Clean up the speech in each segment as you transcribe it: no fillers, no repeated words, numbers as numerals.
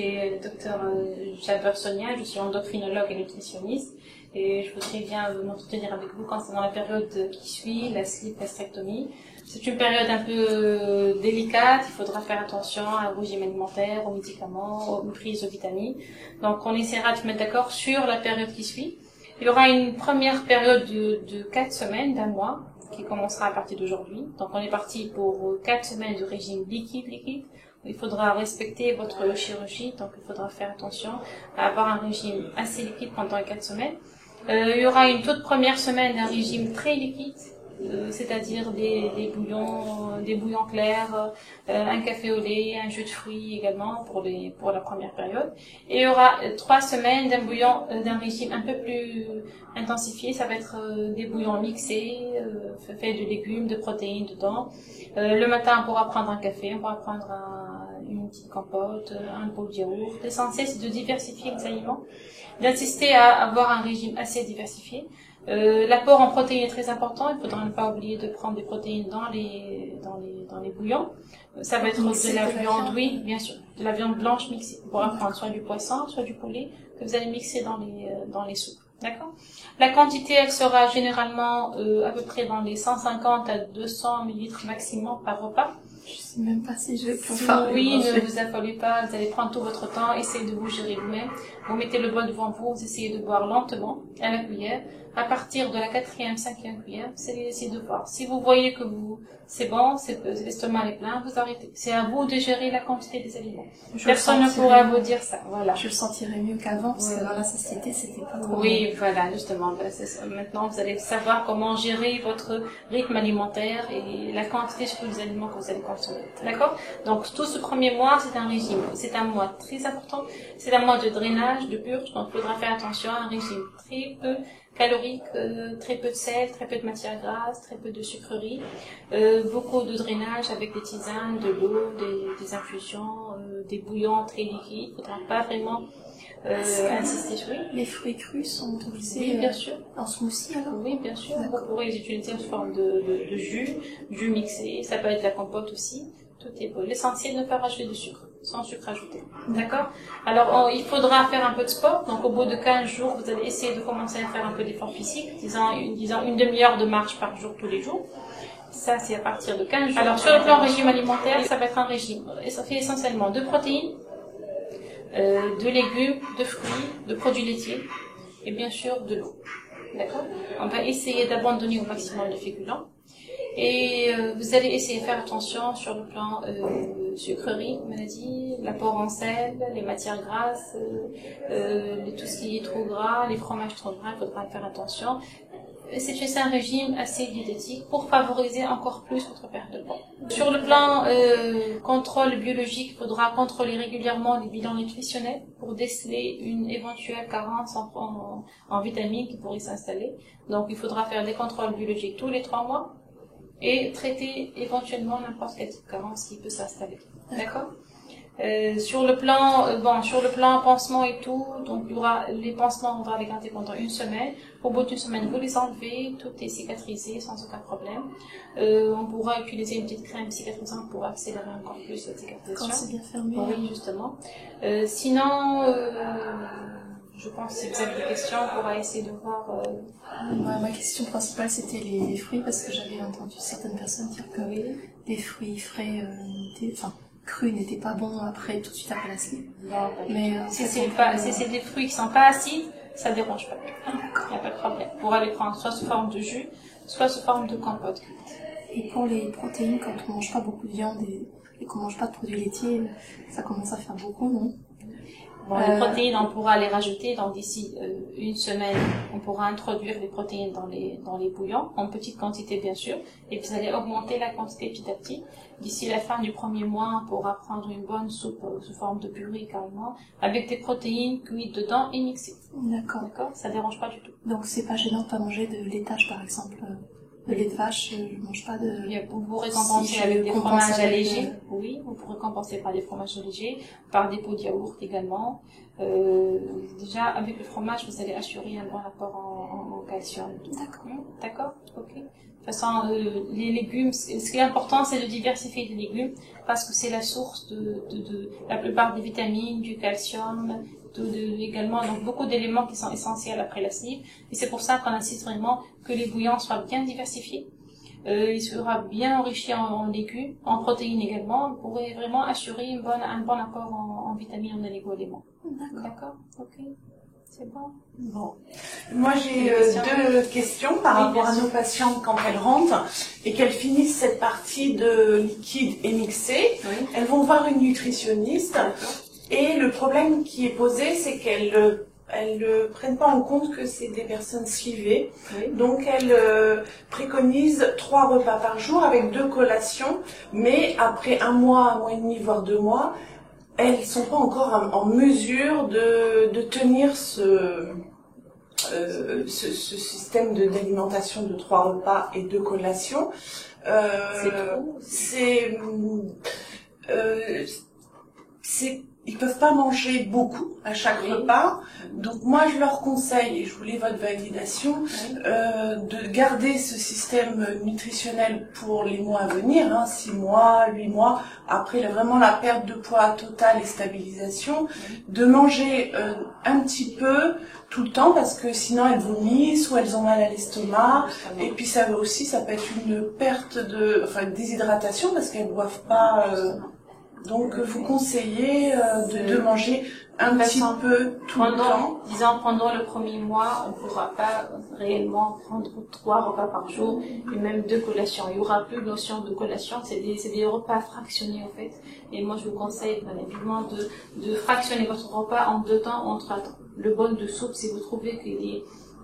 c'est le docteur Jaber Sonia, je suis endocrinologue et nutritionniste et je voudrais bien m'entretenir avec vous concernant la période qui suit, la sleep gastrectomie. C'est une période un peu délicate, il faudra faire attention à un régime alimentaire, aux médicaments, aux prises de vitamines. Donc on essaiera de se mettre d'accord sur la période qui suit. Il y aura une première période de 4 semaines, d'un mois, qui commencera à partir d'aujourd'hui. Donc on est parti pour 4 semaines de régime liquide. Il faudra respecter votre chirurgie, donc il faudra faire attention à avoir un régime assez liquide pendant les 4 semaines. Il y aura une toute première semaine d'un régime très liquide, c'est-à-dire des bouillons clairs, un café au lait, un jus de fruits également pour la première période. Et il y aura 3 semaines d'un régime un peu plus intensifié. Ça va être des bouillons mixés, faits de légumes, de protéines dedans. Le matin, on pourra prendre un café, on pourra prendre une petite compote, un pot de yaourt. L'essentiel, c'est de diversifier les aliments, d'insister à avoir un régime assez diversifié. L'apport en protéines est très important. Il faudra ne pas oublier de prendre des protéines dans les bouillons. Ça va être de la viande, oui, bien sûr, de la viande blanche mixée. On pourra prendre soit du poisson, soit du poulet que vous allez mixer dans les soupes. D'accord? La quantité, elle sera généralement à peu près dans les 150 à 200 millilitres maximum par repas. Je sais même pas si je vais pouvoir. Oui, ne vous affolez pas, vous allez prendre tout votre temps, essayez de vous gérer vous-même. Vous mettez le bol devant vous, vous essayez de boire lentement, à la cuillère. À partir de la 4e, 5e cuillère, vous allez essayer de boire. Si vous voyez que c'est bon, l'estomac est plein, vous arrêtez. C'est à vous de gérer la quantité des aliments. Personne ne pourra vous dire ça, voilà. Je le sentirai mieux qu'avant, parce que dans la satiété, c'était pas trop. Oui, voilà, justement. Maintenant, vous allez savoir comment gérer votre rythme alimentaire et la quantité sur les aliments que vous allez consommer. D'accord? Donc, tout ce premier mois, c'est un régime. C'est un mois très important. C'est un mois de drainage, de purge. Donc, il faudra faire attention à un régime très peu calorique, très peu de sel, très peu de matières grasses, très peu de sucreries, beaucoup de drainage avec des tisanes, de l'eau, des infusions, des bouillons très liquides. Il ne faudra pas vraiment insister sur les fruits crus sont autorisés. Oui, bien sûr. En smoothie alors? Oui, bien sûr. Vous pourrez les utiliser sous forme de jus mixé. Ça peut être de la compote aussi. Tout est beau. L'essentiel, ne pas rajouter de sucre, sans sucre ajouté. D'accord? Alors, il faudra faire un peu de sport. Donc, au bout de 15 jours, vous allez essayer de commencer à faire un peu d'effort physique, disons une demi-heure de marche par jour, tous les jours. Ça, c'est à partir de 15 jours. Alors, sur le plan régime alimentaire, ça va être un régime. Ça fait essentiellement de protéines, de légumes, de fruits, de produits laitiers et bien sûr de l'eau. D'accord? On va essayer d'abandonner au maximum les féculents et vous allez essayer de faire attention sur le plan sucrerie, maladie, l'apport en sel, les matières grasses, tout ce qui est trop gras, les fromages trop gras, il faudra faire attention. C'est un régime assez diététique pour favoriser encore plus votre perte de poids. Sur le plan contrôle biologique, il faudra contrôler régulièrement les bilans nutritionnels pour déceler une éventuelle carence en vitamines qui pourrait s'installer. Donc il faudra faire des contrôles biologiques tous les 3 mois et traiter éventuellement n'importe quelle carence qui peut s'installer. D'accord? Sur le plan pansement et tout, donc il y aura les pansements, on va les garder pendant 1 semaine. Au bout d'une semaine, vous les enlevez, tout est cicatrisé sans aucun problème. On pourra utiliser une petite crème cicatrisante pour accélérer encore plus la cicatrisation. Quand c'est bien fermé. Oui, justement. Sinon, je pense que si vous avez des questions, on pourra essayer de voir. Ma question principale, c'était les fruits, parce que j'avais entendu certaines personnes dire que les fruits frais crus n'étaient pas bons tout de suite après la sleep. Mais si c'est des fruits qui sont pas acides, ça dérange pas. Il n'y a pas de problème. On pourra les prendre soit sous forme de jus, soit sous forme de compote. Et pour les protéines, quand on mange pas beaucoup de viande et qu'on mange pas de produits laitiers, ça commence à faire beaucoup, non? Bon, les protéines, on pourra les rajouter. Donc d'ici 1 semaine, on pourra introduire les protéines dans les bouillons, en petite quantité bien sûr, et vous allez augmenter la quantité petit à petit. D'ici la fin du premier mois, on pourra prendre une bonne soupe sous forme de purée carrément, avec des protéines cuites dedans et mixées. D'accord. D'accord? Ça dérange pas du tout. Donc c'est pas gênant de pas manger de laitage par exemple, de lait de vache, je mange pas de... Vous pourrez compenser avec des fromages allégés. Oui, vous pourrez compenser par des fromages allégés, par des pots de yaourt également. Déjà, avec le fromage, vous allez assurer un bon apport en calcium. D'accord. D'accord? Ok. toute façon, les légumes, ce qui est important, c'est de diversifier les légumes parce que c'est la source de la plupart des vitamines, du calcium, également, donc beaucoup d'éléments qui sont essentiels après la sleeve. Et c'est pour ça qu'on insiste vraiment que les bouillons soient bien diversifiés. Il sera bien enrichi en légumes, en protéines également, pour vraiment assurer un bon apport en vitamines, en oligo-éléments. D'accord. Ok. C'est bon. Bon. Moi, j'ai deux questions par rapport à nos patientes quand elles rentrent et qu'elles finissent cette partie de liquide et mixé. Oui. Elles vont voir une nutritionniste et le problème qui est posé, c'est qu'elles ne prennent pas en compte que c'est des personnes slivées. Oui. Donc, elles préconisent 3 repas par jour avec 2 collations, mais après 1 mois et demi, voire 2 mois, elles sont pas encore en mesure de tenir ce système d'alimentation de 3 repas et 2 collations. Ils peuvent pas manger beaucoup à chaque repas. Donc moi je leur conseille, et je voulais votre validation, de garder ce système nutritionnel pour les mois à venir, 6 mois, 8 mois, après vraiment la perte de poids totale et stabilisation, de manger un petit peu tout le temps parce que sinon elles vomissent ou elles ont mal à l'estomac, et puis ça peut être une perte déshydratation parce qu'elles boivent pas. Donc, vous conseillez de manger un petit peu tout le temps. Disons, pendant le premier mois, on ne pourra pas réellement prendre 3 repas par jour et même 2 collations. Il y aura plus de notion de collation, c'est des repas fractionnés en fait. Et moi, je vous conseille évidemment de fractionner votre repas en 2 temps ou en 3 temps. Le bol de soupe, si vous trouvez que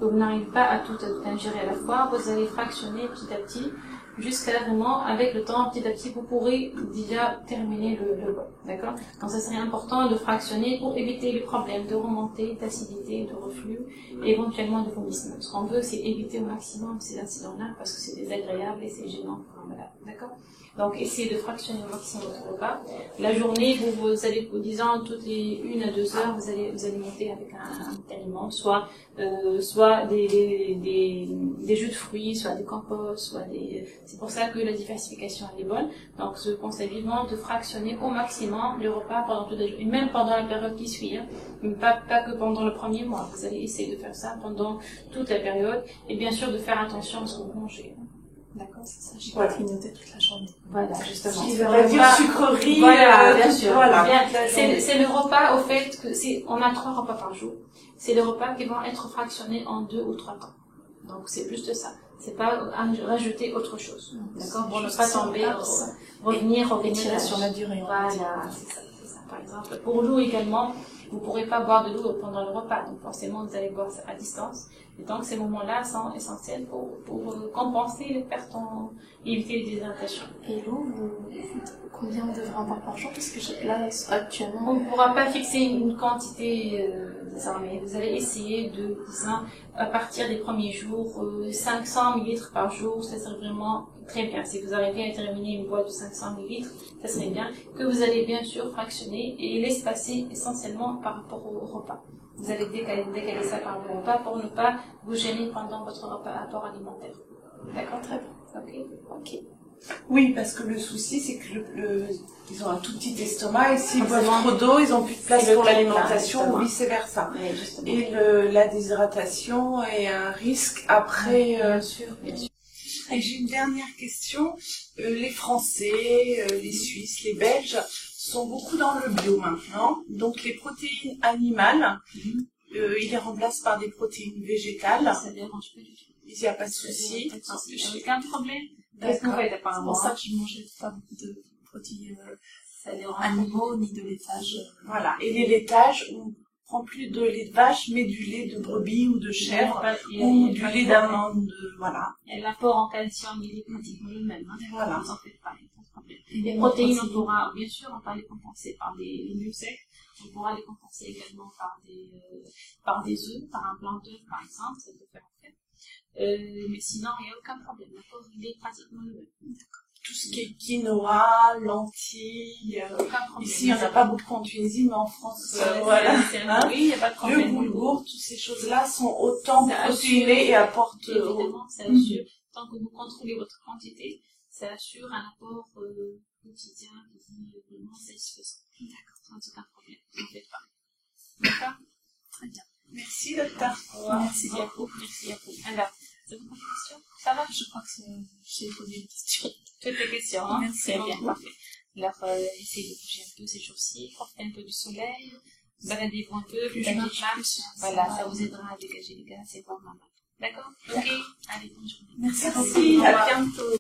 vous n'arrivez pas à tout ingérer à la fois, vous allez fractionner petit à petit. Jusqu'à vraiment, avec le temps, petit à petit, vous pourrez déjà terminer le bol. D'accord? Donc, ça serait important de fractionner pour éviter les problèmes de remontée, d'acidité, de reflux, et éventuellement de vomissement. Ce qu'on veut, c'est éviter au maximum ces incidents-là parce que c'est désagréable et c'est gênant pour un malade. D'accord? Donc, essayez de fractionner au maximum votre repas. La journée, vous allez, disons, toutes les 1 à 2 heures, vous allez monter avec un aliment, soit des jus de fruits, soit des composts, c'est pour ça que la diversification elle est bonne. Donc, je conseille vivement de fractionner au maximum le repas pendant toute la journée, et même pendant la période qui suit, pas que pendant le premier mois. Vous allez essayer de faire ça pendant toute la période, et bien sûr de faire attention à ce que vous mangez. D'accord, c'est ça. J'ai pas grignoté toute la journée. Voilà, justement. Ce qui veut dire sucrerie. Voilà, bien sûr. Voilà. C'est le repas, au fait, on a 3 repas par jour. C'est les repas qui vont être fractionnés en 2 ou 3 temps. Donc, c'est juste ça. C'est pas rajouter autre chose. D'accord? Pour ne pas tomber, revenir sur la durée. Voilà, c'est ça. Par exemple, pour l'eau également, vous pourrez pas boire de l'eau pendant le repas. Donc, forcément, vous allez boire à distance. Et donc, ces moments-là sont essentiels pour compenser les pertes et éviter les déshydratations. Et l'eau, combien on devrait en boire par jour? Parce que là, actuellement... On ne pourra pas fixer une quantité désormais. Vous allez essayer disons, à partir des premiers jours, 500 ml par jour, ça serait vraiment très bien. Si vous arrivez à terminer une boîte de 500 ml, ça serait bien. Que vous allez bien sûr fractionner et l'espacer essentiellement par rapport au repas. Vous allez décaler ça par le repas pour ne pas vous gêner pendant votre apport alimentaire. D'accord, très bien. Ok. Oui, parce que le souci, c'est que ils ont un tout petit estomac et s'ils boivent trop d'eau, ils n'ont plus de place pour l'alimentation ou vice versa. Oui, et la déshydratation est un risque après. Bien sûr. Et j'ai une dernière question. Les Français, les Suisses, les Belges sont beaucoup dans le bio maintenant. Donc les protéines animales, ils les remplacent par des protéines végétales. Ça ne dérange pas du tout. Il n'y a pas de souci. Aucun problème. D'accord. C'est pour ça que je mangeais pas beaucoup de produits animaux ni de laitage. Voilà. Et les laitages, on prend plus de lait de vache, mais du lait de brebis ou de chèvre ou du lait d'amande. Voilà. Et l'apport en calcium, il est pratiquement le même. Voilà. Vous en faites pas. Les protéines, on pourra, bien sûr, on va les compenser par des légumes secs. On pourra les compenser également par des œufs, par un blanc d'œuf, par exemple, ça peut faire après. Mais sinon, il n'y a aucun problème. L'apport, il est pratiquement le même. Tout ce qui est quinoa, lentilles. Ici, on n'a pas beaucoup en Tunisie, mais en France, voilà. Oui, il n'y a pas de problème. Le boulgour, toutes ces choses-là sont autant protéinées et apportent. Évidemment, ça assure. tant que vous contrôlez votre quantité, ça assure un apport quotidien qui est vraiment satisfaisant. D'accord, sans aucun problème, vous n'en faites pas. D'accord? Très bien. Merci, docteur. Merci à vous. Merci à vous. Alors, c'est votre question? Ça va? Je crois que j'ai posé une question. Toutes les questions, hein? Merci Très bien, beaucoup. parfait. Alors, essayez de bouger un peu ces jours-ci, profitez un peu du soleil, baladez-vous un peu, Plus je marche, plus voilà, ça vous aidera à dégager les gaz et voir maman. D'accord? Ok. Allez, bonne journée. Merci Merci, beaucoup. à bientôt.